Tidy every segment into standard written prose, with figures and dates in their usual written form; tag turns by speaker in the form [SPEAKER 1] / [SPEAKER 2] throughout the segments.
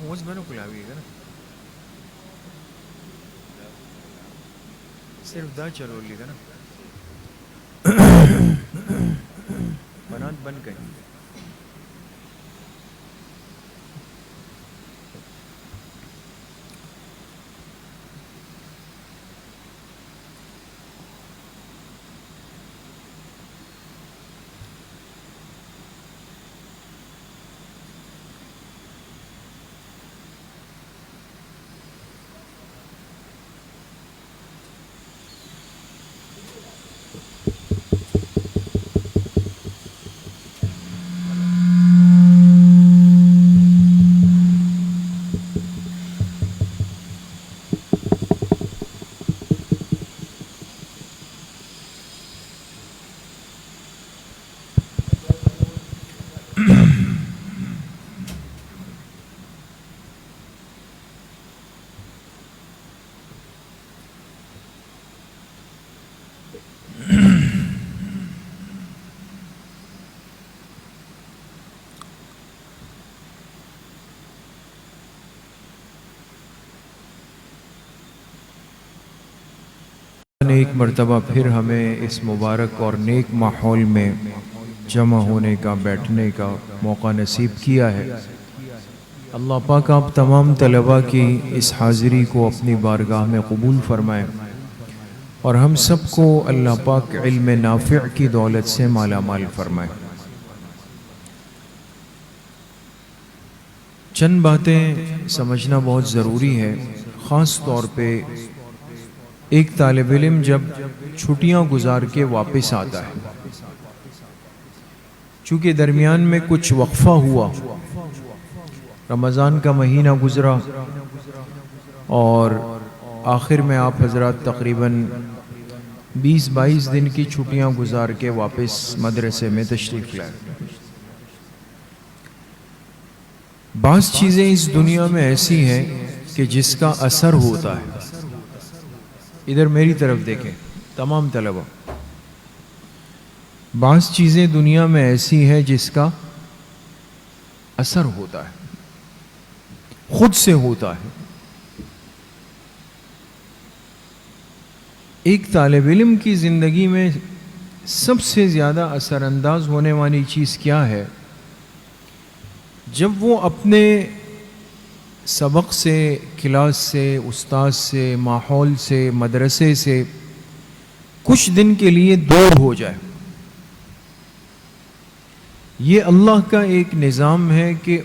[SPEAKER 1] موز میں نے کلاوی ہے نا صرف دا چلو لی نا بنات بن گئی ایک مرتبہ پھر ہمیں اس مبارک اور نیک ماحول میں جمع ہونے کا بیٹھنے کا موقع نصیب کیا ہے۔ اللہ پاک آپ تمام طلباء کی اس حاضری کو اپنی بارگاہ میں قبول فرمائے اور ہم سب کو اللہ پاک علم نافع کی دولت سے مالا مال فرمائے۔ چند باتیں سمجھنا بہت ضروری ہے، خاص طور پہ ایک طالب علم جب چھٹیاں گزار کے واپس آتا ہے، چونکہ درمیان میں کچھ وقفہ ہوا، رمضان کا مہینہ گزرا اور آخر میں آپ حضرات تقریباً 20-22 دن کی چھٹیاں گزار کے واپس مدرسے میں تشریف لائے۔ بعض چیزیں اس دنیا میں ایسی ہیں کہ جس کا اثر ہوتا ہے۔ ادھر میری طرف دیکھیں تمام طلبہ، بعض چیزیں دنیا میں ایسی ہیں جس کا اثر ہوتا ہے، خود سے ہوتا ہے۔ ایک طالب علم کی زندگی میں سب سے زیادہ اثر انداز ہونے والی چیز کیا ہے؟ جب وہ اپنے سبق سے، کلاس سے، استاد سے، ماحول سے، مدرسے سے کچھ دن کے لیے دور ہو جائے۔ یہ اللہ کا ایک نظام ہے کہ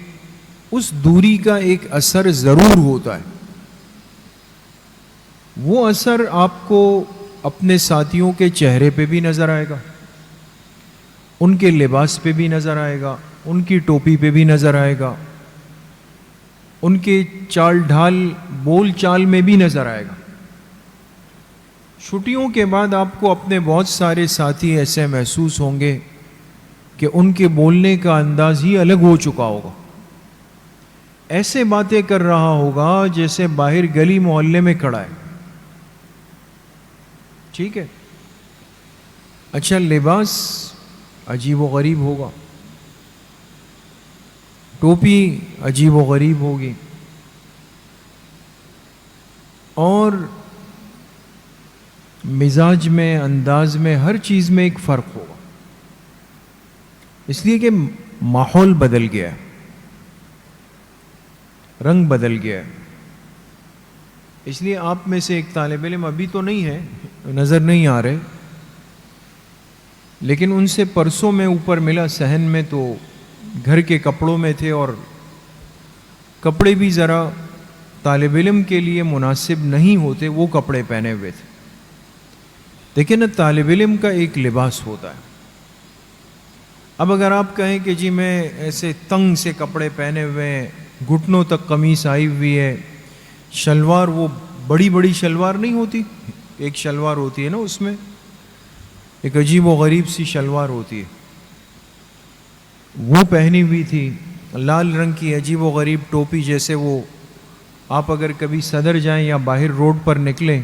[SPEAKER 1] اس دوری کا ایک اثر ضرور ہوتا ہے۔ وہ اثر آپ کو اپنے ساتھیوں کے چہرے پہ بھی نظر آئے گا، ان کے لباس پہ بھی نظر آئے گا، ان کی ٹوپی پہ بھی نظر آئے گا، ان کے چال ڈھال بول چال میں بھی نظر آئے گا۔ چھٹیوں کے بعد آپ کو اپنے بہت سارے ساتھی ایسے محسوس ہوں گے کہ ان کے بولنے کا انداز ہی الگ ہو چکا ہوگا، ایسے باتیں کر رہا ہوگا جیسے باہر گلی محلے میں کھڑا ہے۔ ٹھیک ہے، اچھا لباس عجیب و غریب ہوگا، ٹوپی عجیب و غریب ہوگی، اور مزاج میں، انداز میں، ہر چیز میں ایک فرق ہوگا، اس لیے کہ ماحول بدل گیا ہے، رنگ بدل گیا ہے۔ اس لیے آپ میں سے ایک طالب علم ابھی تو نہیں ہے، نظر نہیں آ رہے، لیکن ان سے پرسوں میں اوپر ملا صحن میں، تو گھر کے کپڑوں میں تھے اور کپڑے بھی ذرا طالب علم کے لیے مناسب نہیں ہوتے، وہ کپڑے پہنے ہوئے تھے۔ دیکھیں نا، طالب علم کا ایک لباس ہوتا ہے۔ اب اگر آپ کہیں کہ جی میں ایسے تنگ سے کپڑے پہنے ہوئے ہیں، گھٹنوں تک قمیص آئی ہوئی ہے، شلوار وہ بڑی بڑی شلوار نہیں ہوتی، ایک شلوار ہوتی ہے نا، اس میں ایک عجیب و غریب سی شلوار ہوتی ہے، وہ پہنی ہوئی تھی، لال رنگ کی عجیب و غریب ٹوپی، جیسے وہ آپ اگر کبھی صدر جائیں یا باہر روڈ پر نکلیں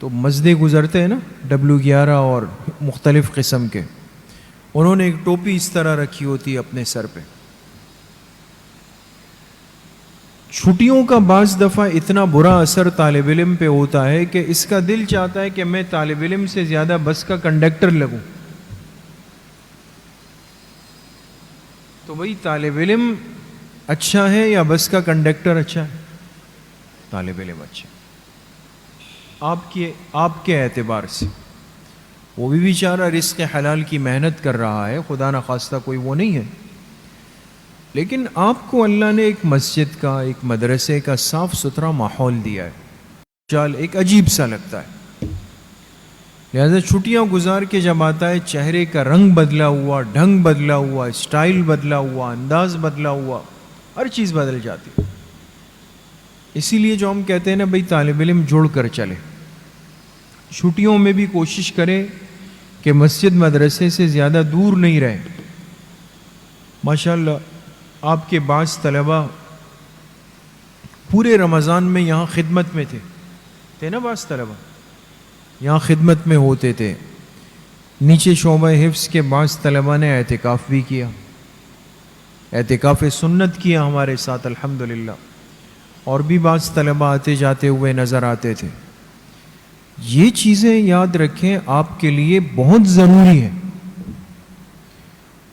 [SPEAKER 1] تو مزدے گزرتے ہیں نا W11 اور مختلف قسم کے، انہوں نے ایک ٹوپی اس طرح رکھی ہوتی ہے اپنے سر پہ۔ چھٹیوں کا بعض دفعہ اتنا برا اثر طالب علم پہ ہوتا ہے کہ اس کا دل چاہتا ہے کہ میں طالب علم سے زیادہ بس کا کنڈکٹر لگوں. تو بھائی طالب علم اچھا ہے یا بس کا کنڈکٹر اچھا ہے؟ طالب علم اچھا. آپ کے اعتبار سے وہ بھی بیچارہ رزق حلال کی محنت کر رہا ہے، خدا نخواستہ کوئی وہ نہیں ہے، لیکن آپ کو اللہ نے ایک مسجد کا، ایک مدرسے کا صاف ستھرا ماحول دیا ہے، چال ایک عجیب سا لگتا ہے. لہذا چھٹیاں گزار کے جب آتا ہے، چہرے کا رنگ بدلا ہوا، ڈھنگ بدلا ہوا، اسٹائل بدلا ہوا، انداز بدلا ہوا، ہر چیز بدل جاتی ہے. اسی لیے جو ہم کہتے ہیں نا بھائی طالب علم جڑ کر چلے، چھٹیوں میں بھی کوشش کرے کہ مسجد مدرسے سے زیادہ دور نہیں رہے. ماشاءاللہ آپ کے بعض طلباء پورے رمضان میں یہاں خدمت میں تھے نا، بعض طلباء یہاں خدمت میں ہوتے تھے. نیچے شعبہ حفظ کے بعض طلباء نے اعتکاف بھی کیا، اعتکاف سنت کیا ہمارے ساتھ الحمدللہ. اور بھی بعض طلباء آتے جاتے ہوئے نظر آتے تھے. یہ چیزیں یاد رکھیں، آپ کے لیے بہت ضروری ہے.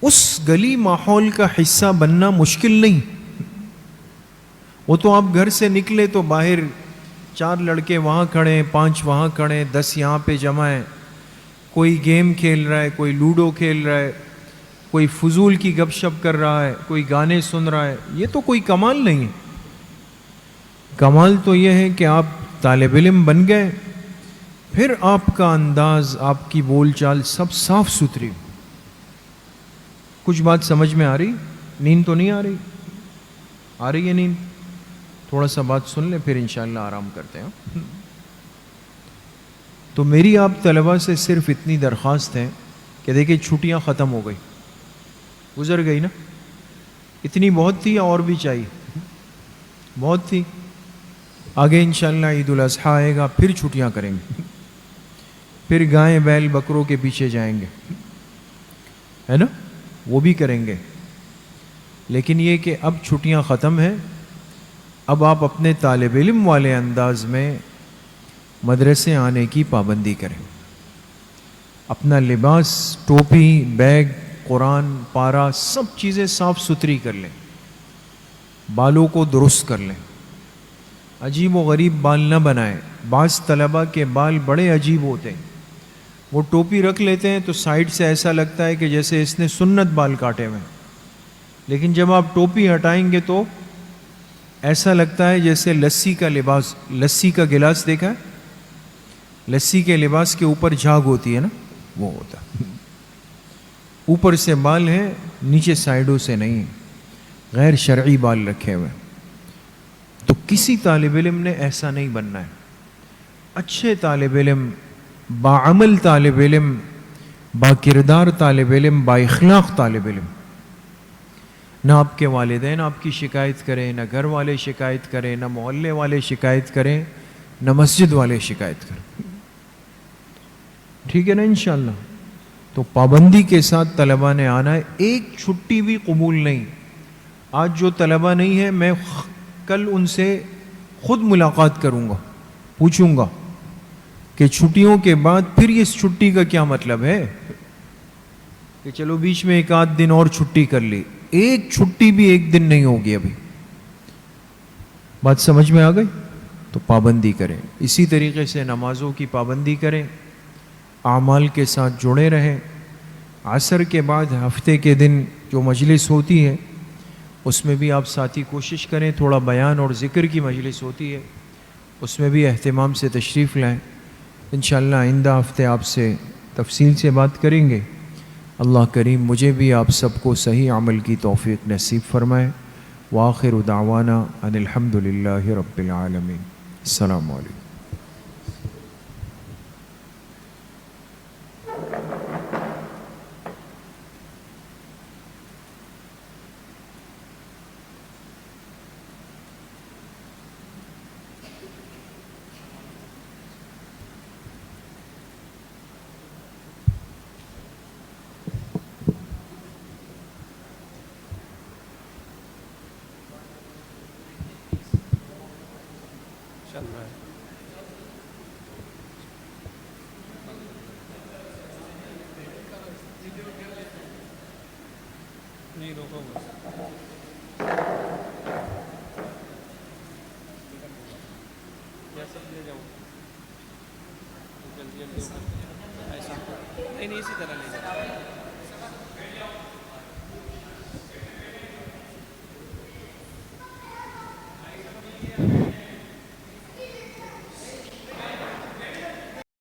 [SPEAKER 1] اس گلی ماحول کا حصہ بننا مشکل نہیں. وہ تو آپ گھر سے نکلے تو باہر 4 لڑکے وہاں کھڑے ہیں، 5 وہاں کھڑے ہیں، 10 یہاں پہ جمع ہیں، کوئی گیم کھیل رہا ہے، کوئی لوڈو کھیل رہا ہے، کوئی فضول کی گپ شپ کر رہا ہے، کوئی گانے سن رہا ہے. یہ تو کوئی کمال نہیں ہے. کمال تو یہ ہے کہ آپ طالب علم بن گئے، پھر آپ کا انداز، آپ کی بول چال سب صاف ستھری. کچھ بات سمجھ میں آ رہی؟ نیند تو نہیں آ رہی؟ آ رہی ہے نیند؟ تھوڑا سا بات سن لیں پھر انشاءاللہ آرام کرتے ہیں. تو میری آپ طلباء سے صرف اتنی درخواست ہے کہ دیکھیں چھٹیاں ختم ہو گئی، گزر گئی نا، اتنی بہت تھی یا اور بھی چاہیے؟ بہت تھی. آگے انشاءاللہ عید الاضحیٰ آئے گا، پھر چھٹیاں کریں گے، پھر گائیں بیل بکروں کے پیچھے جائیں گے، ہے نا، وہ بھی کریں گے. لیکن یہ کہ اب چھٹیاں ختم ہیں، اب آپ اپنے طالب علم والے انداز میں مدرسے آنے کی پابندی کریں. اپنا لباس، ٹوپی، بیگ، قرآن، پارا، سب چیزیں صاف ستھری کر لیں. بالوں کو درست کر لیں، عجیب و غریب بال نہ بنائیں. بعض طلباء کے بال بڑے عجیب ہوتے ہیں، وہ ٹوپی رکھ لیتے ہیں تو سائڈ سے ایسا لگتا ہے کہ جیسے اس نے سنت بال کاٹے ہوئے، لیکن جب آپ ٹوپی ہٹائیں گے تو ایسا لگتا ہے جیسے لسی کا لباس، لسی کا گلاس دیکھا ہے، لسی کے لباس کے اوپر جھاگ ہوتی ہے نا، وہ ہوتا ہے. اوپر سے بال ہیں، نیچے سائڈوں سے نہیں، غیر شرعی بال رکھے ہوئے. تو کسی طالب علم نے ایسا نہیں بننا ہے. اچھے طالب علم، باعمل طالب علم، با کردار طالب علم، با اخلاق طالب علم، نہ آپ کے والدین آپ کی شکایت کریں، نہ گھر والے شکایت کریں، نہ محلے والے شکایت کریں، نہ مسجد والے شکایت کریں. ٹھیک ہے نا انشاءاللہ؟ تو پابندی کے ساتھ طلباء نے آنا ہے، ایک چھٹی بھی قبول نہیں. آج جو طلباء نہیں ہے، میں کل ان سے خود ملاقات کروں گا، پوچھوں گا کہ چھٹیوں کے بعد پھر اس چھٹی کا کیا مطلب ہے کہ چلو بیچ میں 1 آدھ دن اور چھٹی کر لی. ایک چھٹی بھی 1 دن نہیں ہوگی. ابھی بات سمجھ میں آ گئی؟ تو پابندی کریں. اسی طریقے سے نمازوں کی پابندی کریں، اعمال کے ساتھ جڑے رہیں. عصر کے بعد ہفتے کے دن جو مجلس ہوتی ہے اس میں بھی آپ ساتھی کوشش کریں، تھوڑا بیان اور ذکر کی مجلس ہوتی ہے، اس میں بھی اہتمام سے تشریف لائیں. انشاءاللہ آئندہ ہفتے آپ سے تفصیل سے بات کریں گے. اللہ کریم مجھے بھی آپ سب کو صحیح عمل کی توفیق نصیب فرمائے. وآخر دعوانا ان الحمد للہ رب العالمین. السلام علیکم.
[SPEAKER 2] نہیں اسی طرح لے جاؤ.